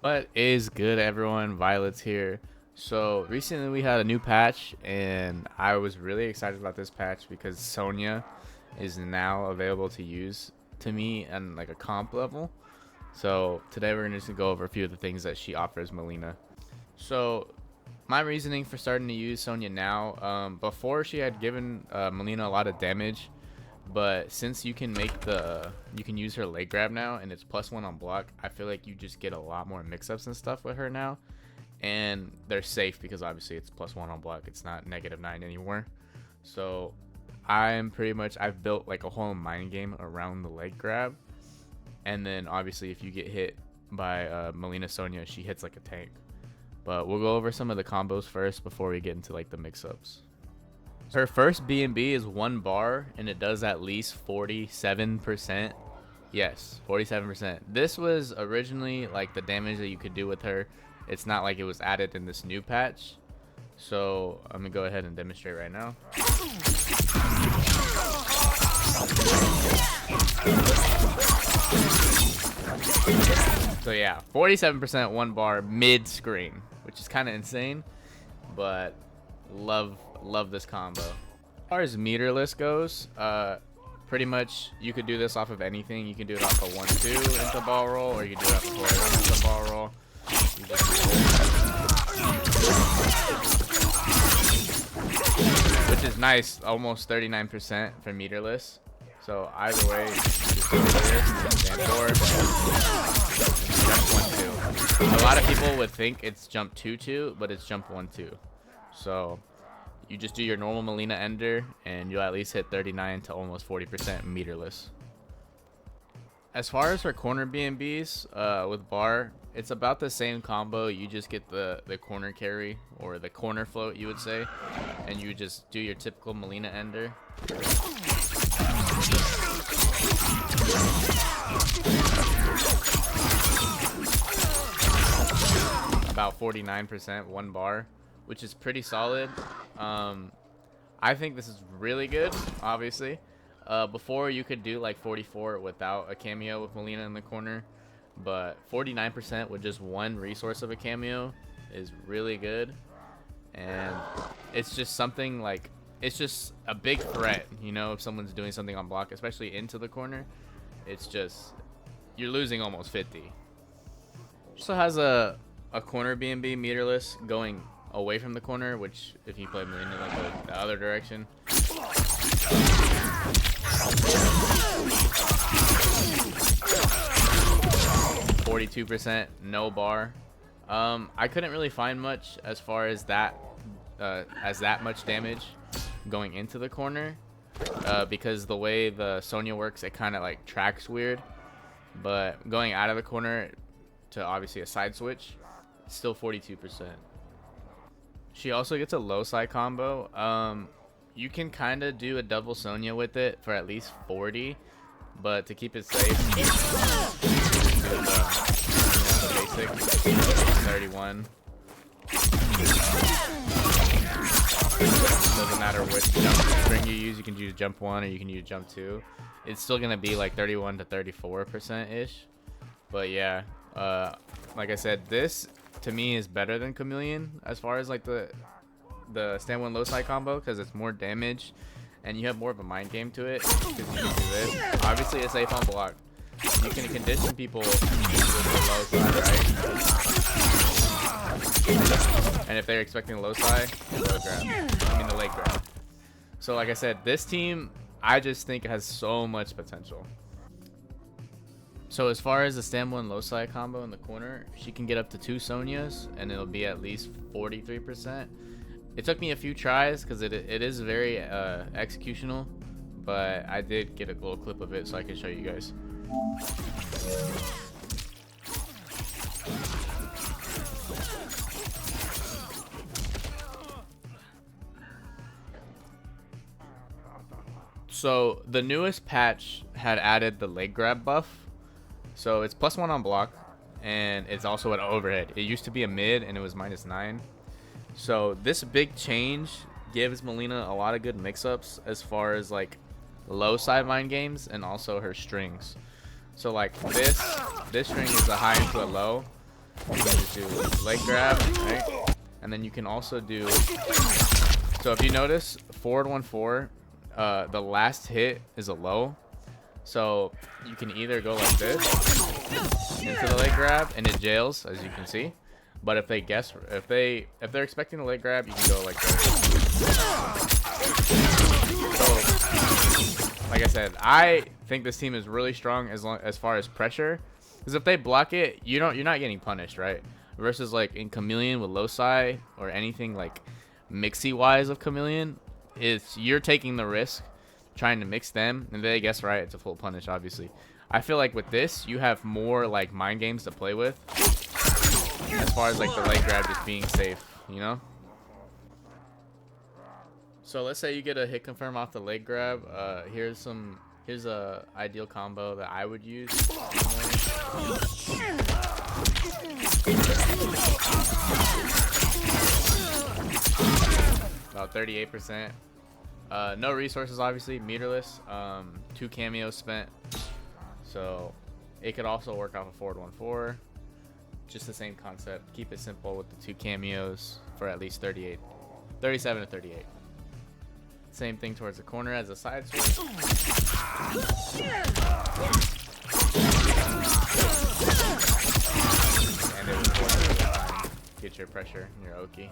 What is good, everyone? Violet's here. So recently we had a new patch and I was really excited about this patch because Sonya is now available to use to me and like a comp level. So today we're just gonna go over a few of the things that she offers Mileena. So my reasoning for starting to use Sonya now, before she had given Mileena a lot of damage, but since you can use her leg grab now and it's +1 on block, I feel like you just get a lot more mix-ups and stuff with her now, and they're safe because obviously it's +1 on block. It's not -9 anymore. So I've built like a whole mind game around the leg grab, and then obviously if you get hit by Mileena Sonya, she hits like a tank. But we'll go over some of the combos first before we get into like the mix-ups. Her first B&B is 1 bar and it does at least 47%. Yes, 47%. This was originally like the damage that you could do with her. It's not like it was added in this new patch. So I'm gonna go ahead and demonstrate right now. So yeah, 47% 1 bar mid screen, which is kind of insane, but love this combo. As far as meterless goes, pretty much you could do this off of anything. You can do it off of 1-2 into ball roll, or you can do it off of 4-1 into ball roll. Which is nice, almost 39% for meterless. So either way, just go here, stand forward, jump 1-2. A lot of people would think it's jump 2-2, but it's jump 1-2. So you just do your normal Mileena ender and you'll at least hit 39 to almost 40% meterless. As far as her corner BNBs with bar, it's about the same combo. You just get the corner carry, or the corner float you would say, and you just do your typical Mileena ender. About 49% 1 bar, which is pretty solid. I think this is really good, obviously. Before you could do like 44 without a Kameo with Mileena in the corner, but 49% with just 1 resource of a Kameo is really good. And it's just something like, it's just a big threat, you know, if someone's doing something on block, especially into the corner. It's just, you're losing almost 50. Also has a corner BNB meterless going away from the corner, which if you play Mileena like the other direction, 42% no bar. I couldn't really find much as far as that much damage going into the corner, because the way the Sonya works, it kind of like tracks weird. But going out of the corner to obviously a side switch, it's still 42%. She also gets a low side combo. You can kind of do a double Sonya with it for at least 40, but to keep it safe, basic 31. Doesn't matter which jump string you use. You can use jump 1 or you can use jump 2. It's still gonna be like 31 to 34% ish. But yeah, like I said, this to me is better than Chameleon as far as like the stand 1 low side combo, because it's more damage and you have more of a mind game to it. Because you can do this. Obviously it's safe on block. You can condition people with the low side, right? And if they're expecting a low side, low grab. I mean the leg grab. So like I said, this team I just think has so much potential. So as far as the stand 1 low side combo in the corner, she can get up to 2 Sonyas and it'll be at least 43%. It took me a few tries because it is very executional, but I did get a little clip of it so I can show you guys. So the newest patch had added the leg grab buff. So it's +1 on block, and it's also an overhead. It used to be a mid, and it was -9. So this big change gives Mileena a lot of good mix-ups as far as like low side mind games and also her strings. So like this string is a high into a low, You can just do leg grab, right? And then you can also do, so if you notice, forward 1-4, the last hit is a low. So you can either go like this into the leg grab and it jails, as you can see. But if they guess, if they're expecting the leg grab, you can go like this. So, like I said, I think this team is really strong as far as pressure, because if they block it, you're not getting punished, right? Versus like in Chameleon with loci or anything like mixy wise of Chameleon, you're taking the risk trying to mix them, and they guess right, it's a full punish, obviously. I feel like with this, you have more like mind games to play with as far as like the leg grab just being safe, you know? So let's say you get a hit confirm off the leg grab. Here's a ideal combo that I would use. About 38%. No resources, obviously, meterless. 2 cameos spent, so it could also work off a forward 1-4. Just the same concept. Keep it simple with the 2 cameos for at least 37 to 38. Same thing towards the corner as a side switch. And it will get your pressure in your Oki.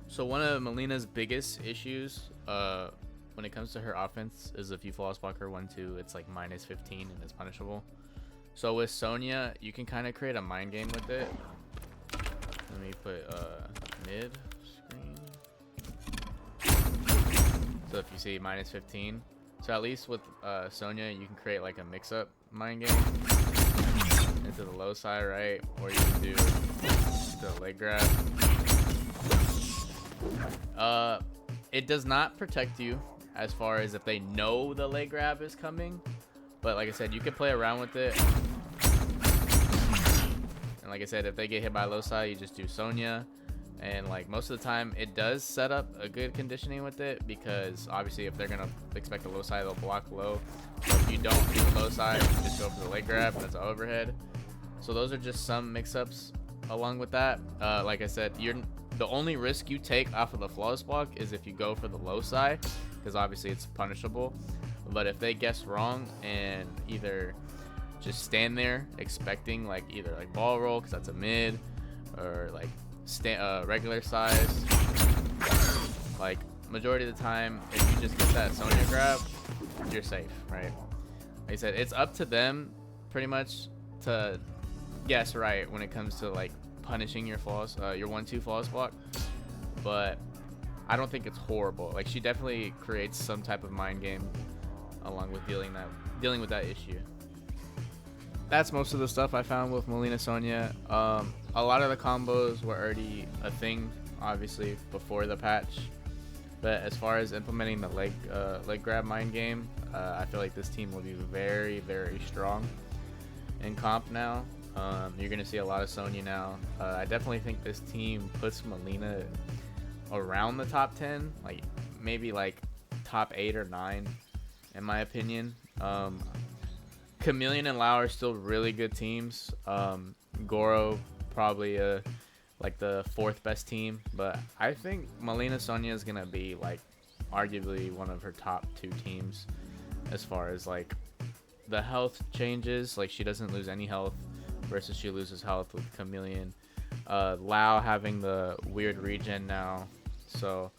So one of Mileena's biggest issues when it comes to her offense is if you flawless block her 1-2, it's like minus 15 and it's punishable. So with Sonya, you can kind of create a mind game with it. Let me put mid screen. So if you see minus 15, so at least with Sonya, you can create like a mix-up mind game into the low side, right? Or you can do the leg grab. It does not protect you as far as if they know the leg grab is coming, but like I said, you can play around with it. And like I said, if they get hit by low side, you just do Sonya, and like most of the time it does set up a good conditioning with it, because obviously if they're gonna expect a low side, they'll block low. So if you don't do the low side, you just go for the leg grab and it's an overhead. So those are just some mix-ups along with that. Like I said, the only risk you take off of the flawless block is if you go for the low side, because obviously it's punishable. But if they guess wrong and either just stand there expecting like either like ball roll, because that's a mid, or like regular size, like majority of the time, if you just get that Sonya grab, you're safe, right? Like I said, it's up to them pretty much to guess right when it comes to like punishing your flawless, your 1-2 flawless block, but I don't think it's horrible. Like, she definitely creates some type of mind game along with dealing with that issue. That's most of the stuff I found with Mileena Sonya. A lot of the combos were already a thing, obviously, before the patch, but as far as implementing the leg grab mind game, I feel like this team will be very, very strong in comp now. You're going to see a lot of Sonya now. I definitely think this team puts Mileena around the top 10, like maybe like top 8 or 9 in my opinion. Chameleon and Lao are still really good teams. Goro probably like the 4th best team, but I think Mileena Sonya is going to be like arguably one of her top 2 teams as far as like the health changes. Like, she doesn't lose any health versus she loses health with Chameleon. Lao having the weird regen now, so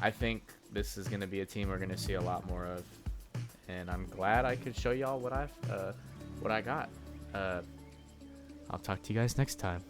I think this is going to be a team we're going to see a lot more of, and I'm glad I could show y'all what I got. I'll talk to you guys next time.